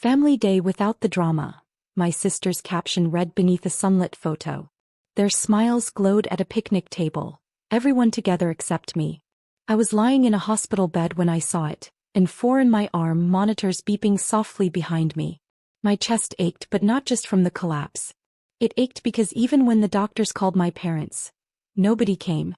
Family day without the drama, my sister's caption read beneath a sunlit photo. Their smiles glowed at a picnic table, everyone together except me. I was lying in a hospital bed when I saw it, and 4 in my arm, monitors beeping softly behind me. My chest ached, but not just from the collapse. It ached because even when the doctors called my parents, nobody came.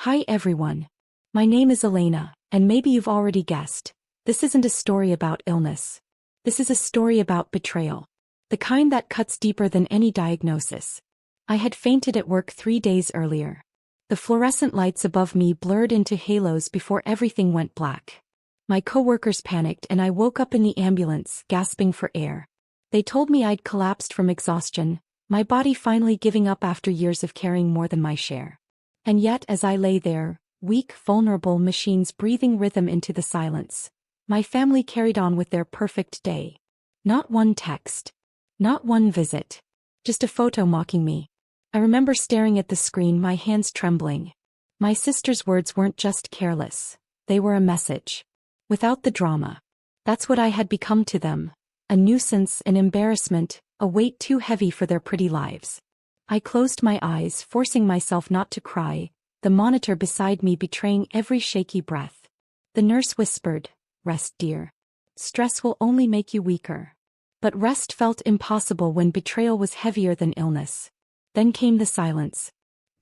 Hi everyone. My name is Elena, and maybe you've already guessed, this isn't a story about illness. This is a story about betrayal. The kind that cuts deeper than any diagnosis. I had fainted at work 3 days earlier. The fluorescent lights above me blurred into halos before everything went black. My coworkers panicked and I woke up in the ambulance, gasping for air. They told me I'd collapsed from exhaustion, my body finally giving up after years of carrying more than my share. And yet as I lay there, weak, vulnerable, machines breathing rhythm into the silence, my family carried on with their perfect day. Not one text. Not one visit. Just a photo mocking me. I remember staring at the screen, my hands trembling. My sister's words weren't just careless. They were a message. Without the drama. That's what I had become to them. A nuisance, an embarrassment, a weight too heavy for their pretty lives. I closed my eyes, forcing myself not to cry, the monitor beside me betraying every shaky breath. The nurse whispered, "Rest, dear. Stress will only make you weaker." But rest felt impossible when betrayal was heavier than illness. Then came the silence.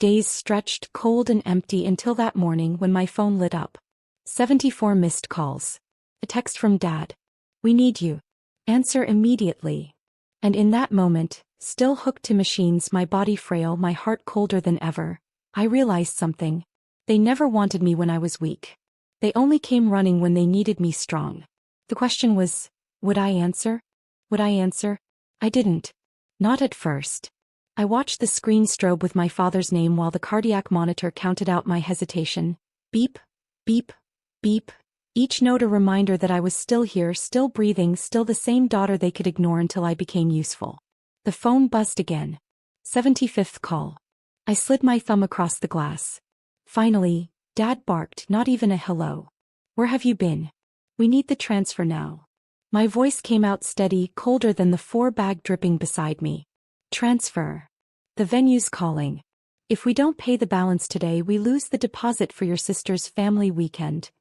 Days stretched cold and empty until that morning when my phone lit up. 74 missed calls. A text from Dad. "We need you. Answer immediately." And in that moment, still hooked to machines, my body frail, my heart colder than ever, I realized something. They never wanted me when I was weak. They only came running when they needed me strong. The question was, would I answer? Would I answer? I didn't. Not at first. I watched the screen strobe with my father's name while the cardiac monitor counted out my hesitation. Beep, beep, beep. Each note a reminder that I was still here, still breathing, still the same daughter they could ignore until I became useful. The phone buzzed again. 75th call. I slid my thumb across the glass. Finally, Dad barked, not even a hello. "Where have you been? We need the transfer now." My voice came out steady, colder than the 4-bag dripping beside me. "Transfer. The venue's calling. If we don't pay the balance today, we lose the deposit for your sister's family weekend."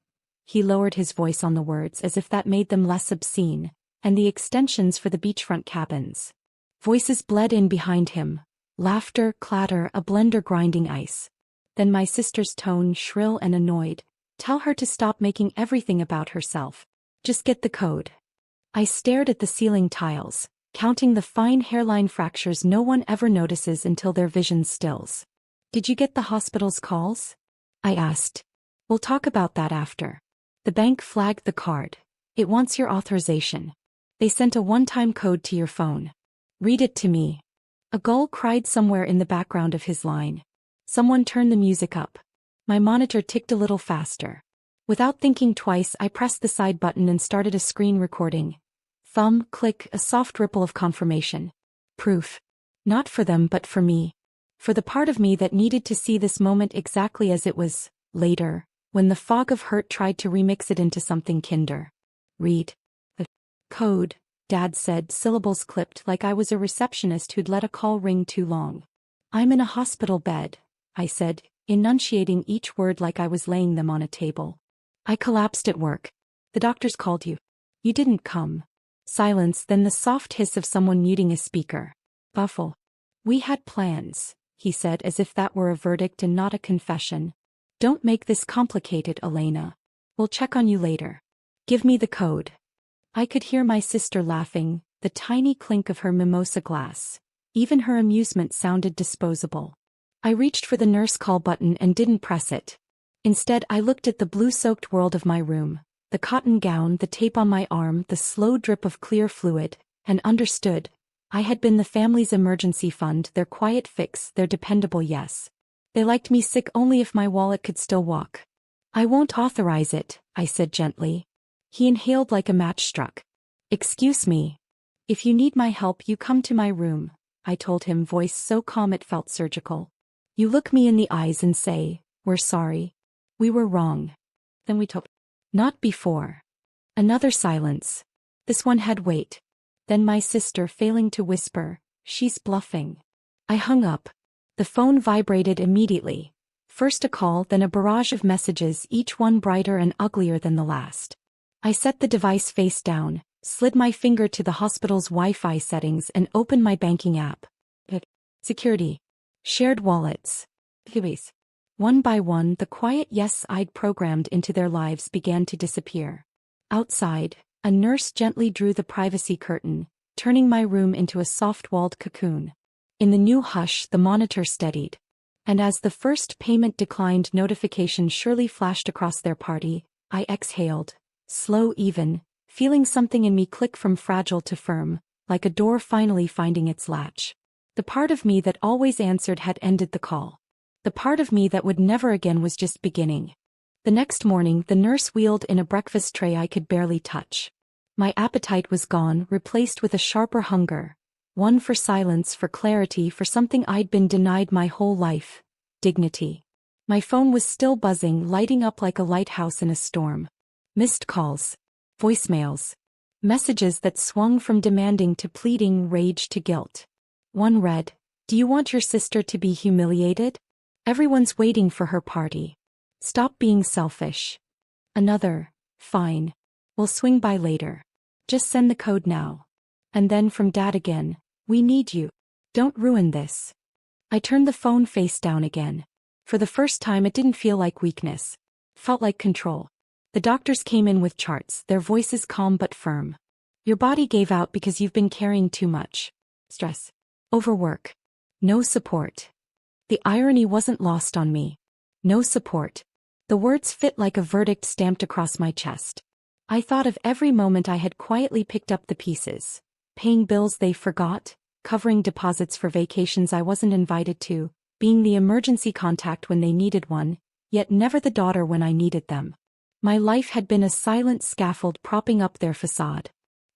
He lowered his voice on the words as if that made them less obscene, and the extensions for the beachfront cabins. Voices bled in behind him. Laughter, clatter, a blender grinding ice. Then my sister's tone, shrill and annoyed. "Tell her to stop making everything about herself. Just get the code." I stared at the ceiling tiles, counting the fine hairline fractures no one ever notices until their vision stills. "Did you get the hospital's calls?" I asked. "We'll talk about that after." The bank flagged the card. "It wants your authorization. They sent a one-time code to your phone. Read it to me." A gull cried somewhere in the background of his line. Someone turned the music up. My monitor ticked a little faster. Without thinking twice, I pressed the side button and started a screen recording. Thumb, click, a soft ripple of confirmation. Proof. Not for them but for me. For the part of me that needed to see this moment exactly as it was, later, when the fog of hurt tried to remix it into something kinder. "Read the code," Dad said, syllables clipped like I was a receptionist who'd let a call ring too long. "I'm in a hospital bed," I said, enunciating each word like I was laying them on a table. "I collapsed at work. The doctors called you. You didn't come." Silence, then the soft hiss of someone muting a speaker. "Buffle. We had plans," he said as if that were a verdict and not a confession. "Don't make this complicated, Elena. We'll check on you later. Give me the code." I could hear my sister laughing, the tiny clink of her mimosa glass. Even her amusement sounded disposable. I reached for the nurse call button and didn't press it. Instead, I looked at the blue-soaked world of my room, the cotton gown, the tape on my arm, the slow drip of clear fluid, and understood. I had been the family's emergency fund, their quiet fix, their dependable yes. They liked me sick only if my wallet could still walk. "I won't authorize it," I said gently. He inhaled like a match struck. "Excuse me. If you need my help, you come to my room," I told him, voice so calm it felt surgical. "You look me in the eyes and say, 'We're sorry. We were wrong.' Then we talk." Not before. Another silence. This one had weight. Then my sister failing to whisper, "She's bluffing." I hung up. The phone vibrated immediately. First a call, then a barrage of messages, each one brighter and uglier than the last. I set the device face down, slid my finger to the hospital's Wi-Fi settings and opened my banking app. Security. Shared wallets. Database. One by one, the quiet yes I'd programmed into their lives began to disappear. Outside, a nurse gently drew the privacy curtain, turning my room into a soft-walled cocoon. In the new hush, the monitor steadied. And as the first payment declined notification surely flashed across their party, I exhaled, slow even, feeling something in me click from fragile to firm, like a door finally finding its latch. The part of me that always answered had ended the call. The part of me that would never again was just beginning. The next morning, the nurse wheeled in a breakfast tray I could barely touch. My appetite was gone, replaced with a sharper hunger. One for silence, for clarity, for something I'd been denied my whole life: dignity. My phone was still buzzing, lighting up like a lighthouse in a storm. Missed calls. Voicemails. Messages that swung from demanding to pleading, rage to guilt. One read, "Do you want your sister to be humiliated? Everyone's waiting for her party. Stop being selfish." Another, "Fine. We'll swing by later. Just send the code now." And then from Dad again, "We need you. Don't ruin this." I turned the phone face down again. For the first time it didn't feel like weakness. It felt like control. The doctors came in with charts, their voices calm but firm. "Your body gave out because you've been carrying too much. Stress. Overwork. No support." The irony wasn't lost on me. No support. The words fit like a verdict stamped across my chest. I thought of every moment I had quietly picked up the pieces. Paying bills they forgot, covering deposits for vacations I wasn't invited to, being the emergency contact when they needed one, yet never the daughter when I needed them. My life had been a silent scaffold propping up their facade.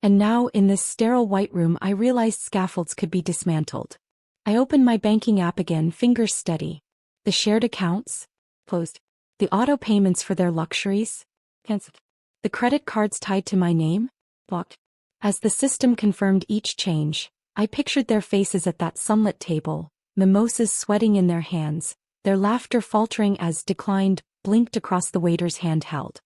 And now, in this sterile white room, I realized scaffolds could be dismantled. I opened my banking app again, fingers steady. The shared accounts? Closed. The auto payments for their luxuries? Cancelled. The credit cards tied to my name? Blocked. As the system confirmed each change, I pictured their faces at that sunlit table, mimosas sweating in their hands, their laughter faltering as declined blinked across the waiter's handheld.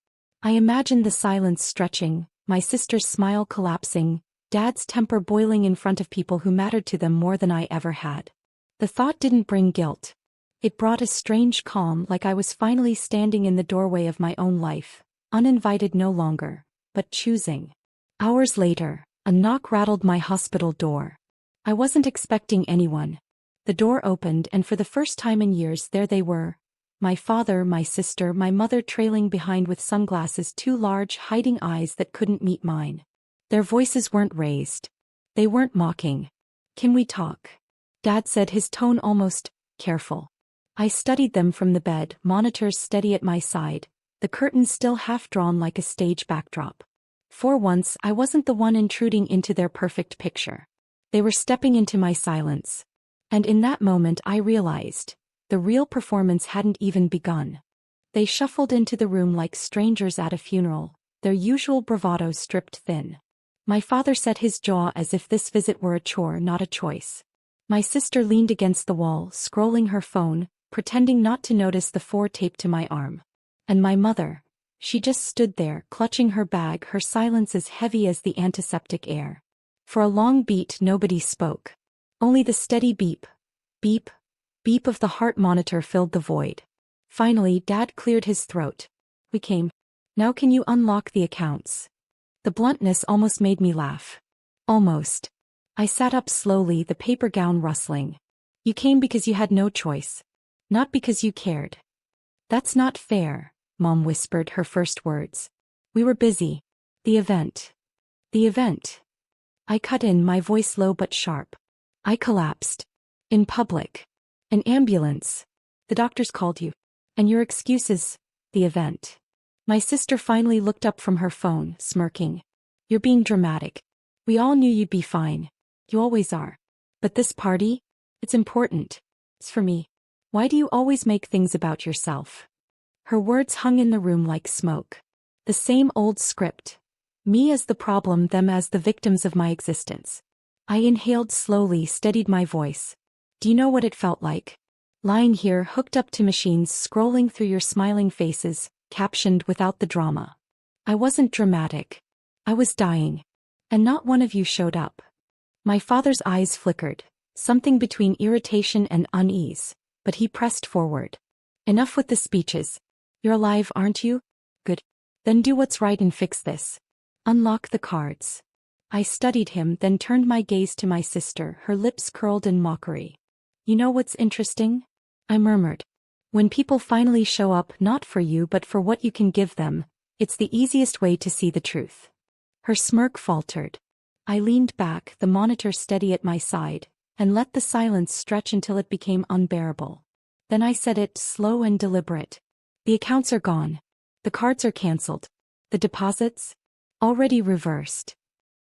I imagined the silence stretching, my sister's smile collapsing, Dad's temper boiling in front of people who mattered to them more than I ever had. The thought didn't bring guilt. It brought a strange calm, like I was finally standing in the doorway of my own life, uninvited no longer, but choosing. Hours later, a knock rattled my hospital door. I wasn't expecting anyone. The door opened and for the first time in years there they were. My father, my sister, my mother trailing behind with sunglasses too large, hiding eyes that couldn't meet mine. Their voices weren't raised. They weren't mocking. "Can we talk?" Dad said, his tone almost careful. I studied them from the bed, monitors steady at my side, the curtains still half drawn like a stage backdrop. For once, I wasn't the one intruding into their perfect picture. They were stepping into my silence. And in that moment I realized, the real performance hadn't even begun. They shuffled into the room like strangers at a funeral, their usual bravado stripped thin. My father set his jaw as if this visit were a chore, not a choice. My sister leaned against the wall, scrolling her phone, pretending not to notice the 4 taped to my arm. And my mother, she just stood there, clutching her bag, her silence as heavy as the antiseptic air. For a long beat nobody spoke. Only the steady beep, beep, beep of the heart monitor filled the void. Finally, Dad cleared his throat. "We came. Now can you unlock the accounts?" The bluntness almost made me laugh. Almost. I sat up slowly, the paper gown rustling. "You came because you had no choice. Not because you cared." "That's not fair," Mom whispered, her first words. "We were busy. The event. The event." I cut in, my voice low but sharp. "I collapsed. In public. An ambulance. The doctors called you. And your excuses, the event." My sister finally looked up from her phone, smirking. "You're being dramatic. We all knew you'd be fine. You always are. But this party? It's important. It's for me. Why do you always make things about yourself?" Her words hung in the room like smoke. The same old script. Me as the problem, them as the victims of my existence. I inhaled slowly, steadied my voice. Do you know what it felt like? Lying here, hooked up to machines, scrolling through your smiling faces, captioned without the drama. I wasn't dramatic. I was dying. And not one of you showed up. My father's eyes flickered, something between irritation and unease, but he pressed forward. Enough with the speeches. You're alive, aren't you? Good. Then do what's right and fix this. Unlock the cards. I studied him, then turned my gaze to my sister, her lips curled in mockery. You know what's interesting? I murmured. When people finally show up, not for you but for what you can give them, it's the easiest way to see the truth. Her smirk faltered. I leaned back, the monitor steady at my side, and let the silence stretch until it became unbearable. Then I said it, slow and deliberate. The accounts are gone. The cards are cancelled. The deposits? Already reversed.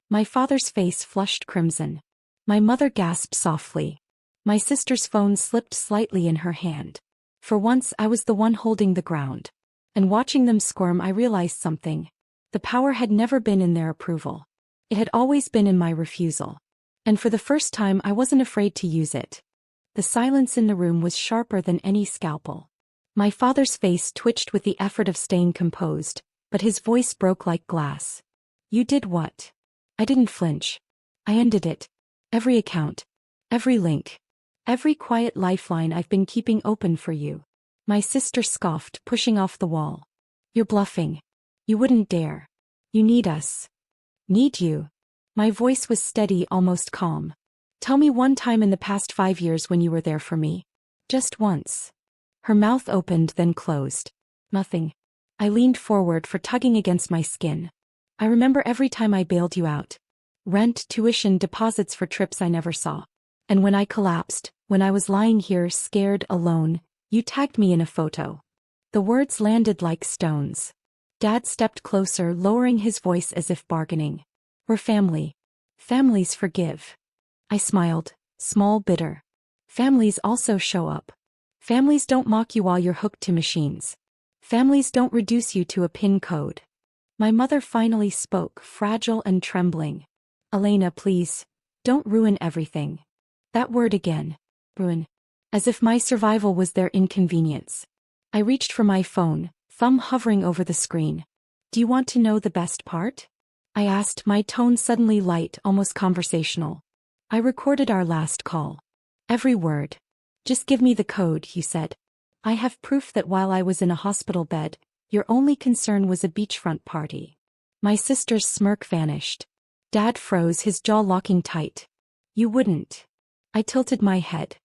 My father's face flushed crimson. My mother gasped softly. My sister's phone slipped slightly in her hand. For once I was the one holding the ground. And watching them squirm, I realized something. The power had never been in their approval. It had always been in my refusal. And for the first time I wasn't afraid to use it. The silence in the room was sharper than any scalpel. My father's face twitched with the effort of staying composed, but his voice broke like glass. You did what? I didn't flinch. I ended it. Every account. Every link. Every quiet lifeline I've been keeping open for you. My sister scoffed, pushing off the wall. You're bluffing. You wouldn't dare. You need us. Need you? My voice was steady, almost calm. Tell me one time in the past 5 years when you were there for me. Just once. Her mouth opened, then closed. Nothing. I leaned forward, for tugging against my skin. I remember every time I bailed you out. Rent, tuition, deposits for trips I never saw. And when I collapsed, when I was lying here scared, alone, you tagged me in a photo. The words landed like stones. Dad stepped closer, lowering his voice as if bargaining. We're family. Families forgive. I smiled, small, bitter. Families also show up. Families don't mock you while you're hooked to machines. Families don't reduce you to a PIN code. My mother finally spoke, fragile and trembling. Elena, please, don't ruin everything. That word again. Ruin. As if my survival was their inconvenience. I reached for my phone, thumb hovering over the screen. Do you want to know the best part? I asked, my tone suddenly light, almost conversational. I recorded our last call. Every word. Just give me the code, you said. I have proof that while I was in a hospital bed, your only concern was a beachfront party. My sister's smirk vanished. Dad froze, his jaw locking tight. You wouldn't. I tilted my head.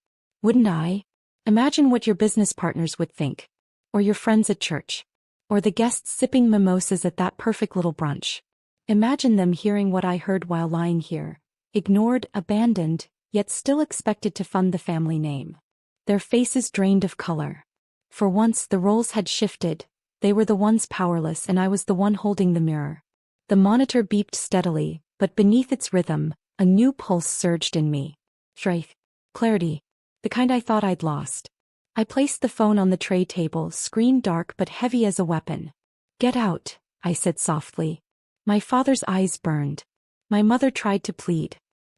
Wouldn't I? Imagine what your business partners would think. Or your friends at church. Or the guests sipping mimosas at that perfect little brunch. Imagine them hearing what I heard while lying here. Ignored, abandoned, yet still expected to fund the family name. Their faces drained of color. For once the roles had shifted. They were the ones powerless and I was the one holding the mirror. The monitor beeped steadily, but beneath its rhythm, a new pulse surged in me. Strength. Clarity. The kind I thought I'd lost. I placed the phone on the tray table, screen dark but heavy as a weapon. Get out, I said softly. My father's eyes burned. My mother tried to plead.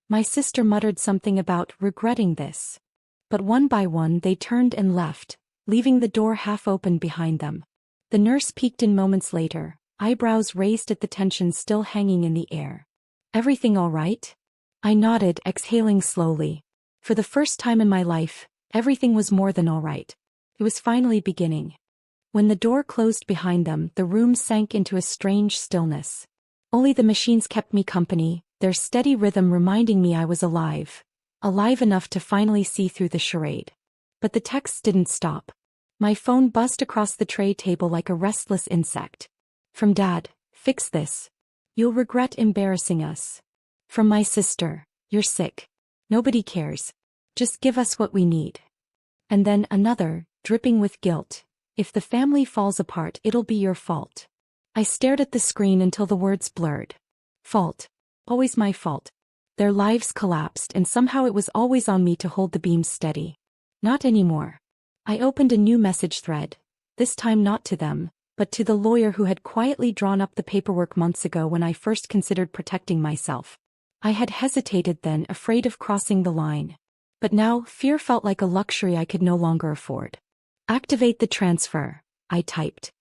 My sister muttered something about regretting this. But one by one they turned and left, leaving the door half open behind them. The nurse peeked in moments later, eyebrows raised at the tension still hanging in the air. Everything all right? I nodded, exhaling slowly. For the first time in my life, everything was more than all right. It was finally beginning. When the door closed behind them, the room sank into a strange stillness. Only the machines kept me company, their steady rhythm reminding me I was alive. Alive enough to finally see through the charade. But the texts didn't stop. My phone buzzed across the tray table like a restless insect. From Dad, fix this. You'll regret embarrassing us. From my sister, you're sick. Nobody cares. Just give us what we need. And then another, dripping with guilt. If the family falls apart, it'll be your fault. I stared at the screen until the words blurred. Fault. Always my fault. Their lives collapsed and somehow it was always on me to hold the beams steady. Not anymore. I opened a new message thread. This time not to them, but to the lawyer who had quietly drawn up the paperwork months ago when I first considered protecting myself. I had hesitated then, afraid of crossing the line. But now, fear felt like a luxury I could no longer afford. Activate the transfer, I typed.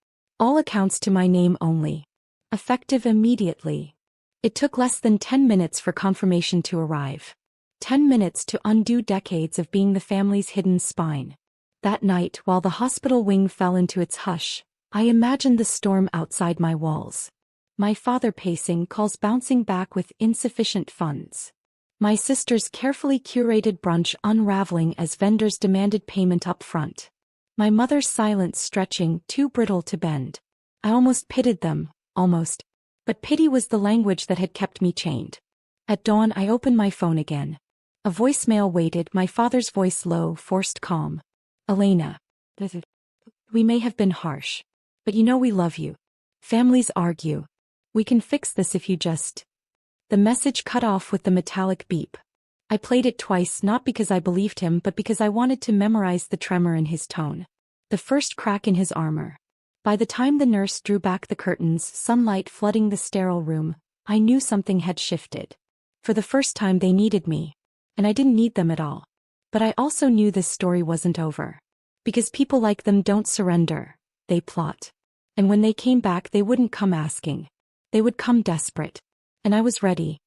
All accounts to my name only. Effective immediately. It took less than 10 minutes for confirmation to arrive. 10 minutes to undo decades of being the family's hidden spine. That night, while the hospital wing fell into its hush, I imagined the storm outside my walls. My father pacing, calls bouncing back with insufficient funds. My sister's carefully curated brunch unraveling as vendors demanded payment up front. My mother's silence stretching, too brittle to bend. I almost pitied them, almost. But pity was the language that had kept me chained. At dawn I opened my phone again. A voicemail waited, my father's voice low, forced calm. Elena. We may have been harsh. But you know we love you. Families argue. We can fix this if you just... The message cut off with the metallic beep. I played it twice, not because I believed him but because I wanted to memorize the tremor in his tone. The first crack in his armor. By the time the nurse drew back the curtains, sunlight flooding the sterile room, I knew something had shifted. For the first time they needed me. And I didn't need them at all. But I also knew this story wasn't over. Because people like them don't surrender, they plot. And when they came back they wouldn't come asking. They would come desperate. And I was ready.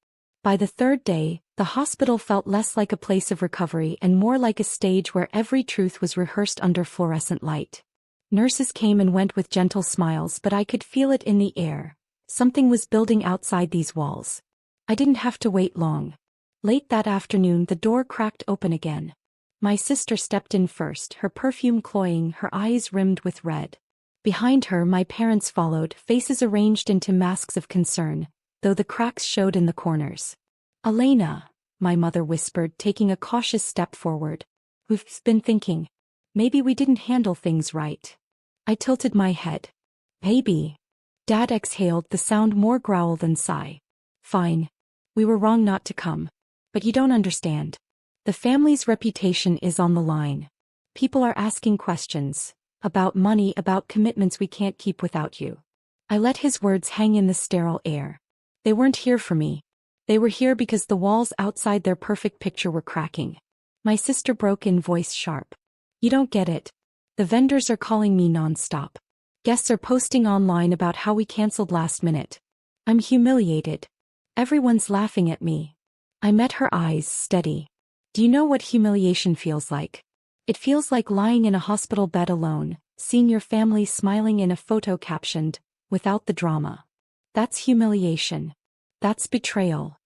By the third day, the hospital felt less like a place of recovery and more like a stage where every truth was rehearsed under fluorescent light. Nurses came and went with gentle smiles, but I could feel it in the air. Something was building outside these walls. I didn't have to wait long. Late that afternoon the door cracked open again. My sister stepped in first, her perfume cloying, her eyes rimmed with red. Behind her my parents followed, faces arranged into masks of concern, though the cracks showed in the corners. Elena, my mother whispered, taking a cautious step forward. We've been thinking. Maybe we didn't handle things right. I tilted my head. Baby. Dad exhaled, the sound more growl than sigh. Fine. We were wrong not to come. But you don't understand. The family's reputation is on the line. People are asking questions. About money, about commitments we can't keep without you. I let his words hang in the sterile air. They weren't here for me. They were here because the walls outside their perfect picture were cracking. My sister broke in, voice sharp. You don't get it. The vendors are calling me non-stop. Guests are posting online about how we canceled last minute. I'm humiliated. Everyone's laughing at me. I met her eyes, steady. Do you know what humiliation feels like? It feels like lying in a hospital bed alone, seeing your family smiling in a photo captioned, without the drama. That's humiliation. That's betrayal.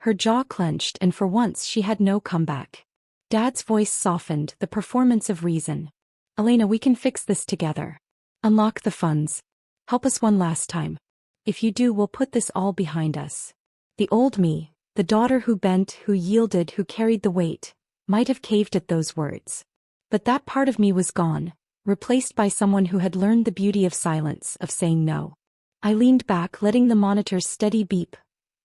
Her jaw clenched, and for once she had no comeback. Dad's voice softened, the performance of reason. Elena, we can fix this together. Unlock the funds. Help us one last time. If you do, we'll put this all behind us. The old me, the daughter who bent, who yielded, who carried the weight, might have caved at those words. But that part of me was gone, replaced by someone who had learned the beauty of silence, of saying no. I leaned back, letting the monitor's steady beep,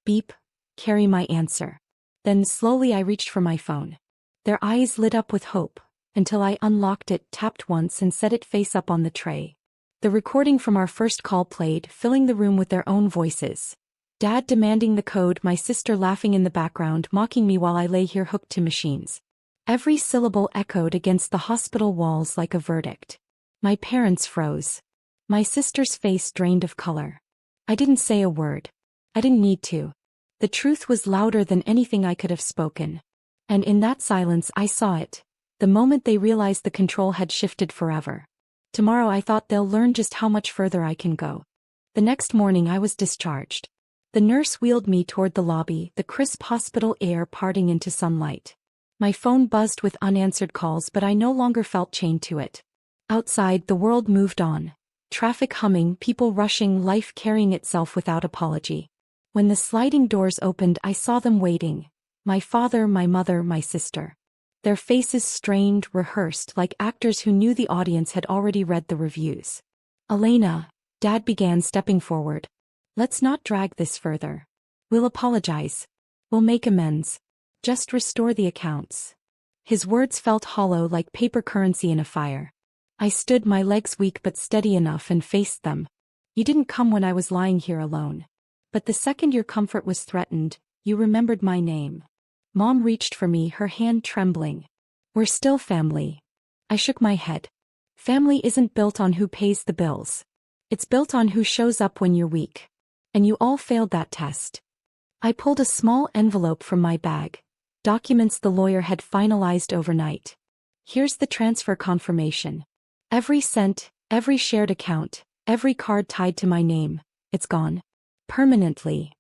beep, carry my answer. Then slowly I reached for my phone. Their eyes lit up with hope, until I unlocked it, tapped once and set it face up on the tray. The recording from our first call played, filling the room with their own voices. Dad demanding the code, my sister laughing in the background, mocking me while I lay here hooked to machines. Every syllable echoed against the hospital walls like a verdict. My parents froze. My sister's face drained of color. I didn't say a word. I didn't need to. The truth was louder than anything I could have spoken. And in that silence I saw it. The moment they realized the control had shifted forever. Tomorrow I thought they'll learn just how much further I can go. The next morning I was discharged. The nurse wheeled me toward the lobby, the crisp hospital air parting into sunlight. My phone buzzed with unanswered calls, but I no longer felt chained to it. Outside, the world moved on. Traffic humming, people rushing, life carrying itself without apology. When the sliding doors opened, I saw them waiting. My father, my mother, my sister. Their faces strained, rehearsed, like actors who knew the audience had already read the reviews. Elena, Dad began, stepping forward. Let's not drag this further. We'll apologize. We'll make amends. Just restore the accounts. His words felt hollow, like paper currency in a fire. I stood, my legs weak but steady enough, and faced them. You didn't come when I was lying here alone. But the second your comfort was threatened, you remembered my name. Mom reached for me, her hand trembling. We're still family. I shook my head. Family isn't built on who pays the bills. It's built on who shows up when you're weak. And you all failed that test. I pulled a small envelope from my bag. Documents the lawyer had finalized overnight. Here's the transfer confirmation. Every cent, every shared account, every card tied to my name, it's gone. Permanently.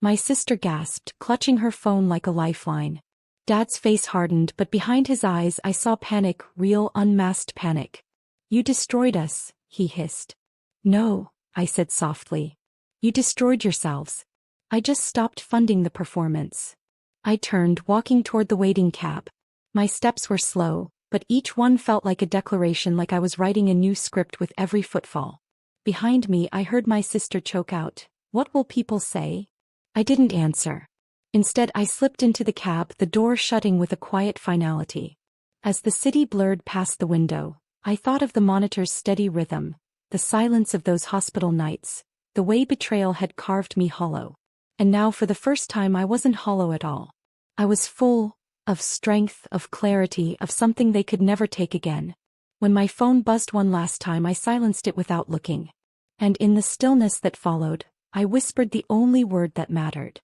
My sister gasped, clutching her phone like a lifeline. Dad's face hardened, but behind his eyes I saw panic, real unmasked panic. You destroyed us, he hissed. No, I said softly. You destroyed yourselves. I just stopped funding the performance. I turned, walking toward the waiting cab. My steps were slow, but each one felt like a declaration, like I was writing a new script with every footfall. Behind me I heard my sister choke out, "What will people say?" I didn't answer. Instead I slipped into the cab, the door shutting with a quiet finality. As the city blurred past the window, I thought of the monitor's steady rhythm, the silence of those hospital nights, the way betrayal had carved me hollow. And now for the first time I wasn't hollow at all. I was full of strength, of clarity, of something they could never take again. When my phone buzzed one last time I silenced it without looking. And in the stillness that followed, I whispered the only word that mattered.